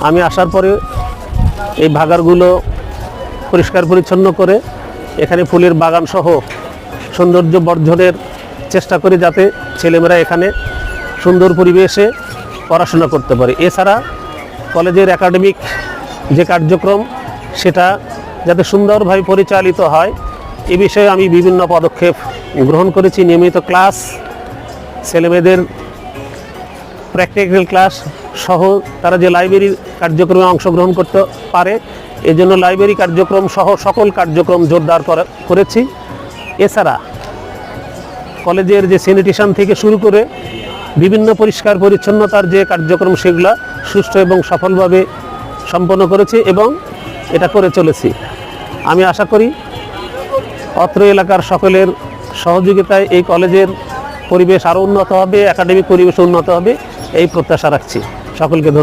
আমি আসার পরে এই ভাগাড়গুলো পরিষ্কার পরিচ্ছন্ন করে এখানে ফুলের বাগান সহ সৌন্দর্য বর্ধনের চেষ্টা করি, যাতে ছেলেমেয়েরা এখানে সুন্দর পরিবেশে পড়াশোনা করতে পারে। এছাড়া কলেজের একাডেমিক যে কার্যক্রম সেটা যাতে সুন্দরভাবে পরিচালিত হয় এ বিষয়ে আমি বিভিন্ন পদক্ষেপ গ্রহণ করেছি। নিয়মিত ক্লাস, ছেলেমেয়েদের প্র্যাকটিক্যাল ক্লাস সহ তারা যে লাইব্রেরির কার্যক্রমে অংশগ্রহণ করতে পারে এজন্য লাইব্রেরি কার্যক্রম সহ সকল কার্যক্রম জোরদার করেছি। এছাড়া কলেজের যে স্যানিটেশন থেকে শুরু করে বিভিন্ন পরিষ্কার পরিচ্ছন্নতার যে কার্যক্রম সেগুলো সুষ্ঠু এবং সফলভাবে সম্পন্ন করেছি এবং এটা করে চলেছি। আমি আশা করি অত্র এলাকার সকলের সহযোগিতায় এই কলেজের পরিবেশ আরও উন্নত হবে, একাডেমিক পরিবেশ উন্নত হবে, এই প্রত্যাশা রাখছি। সকলকে ধন্যবাদ।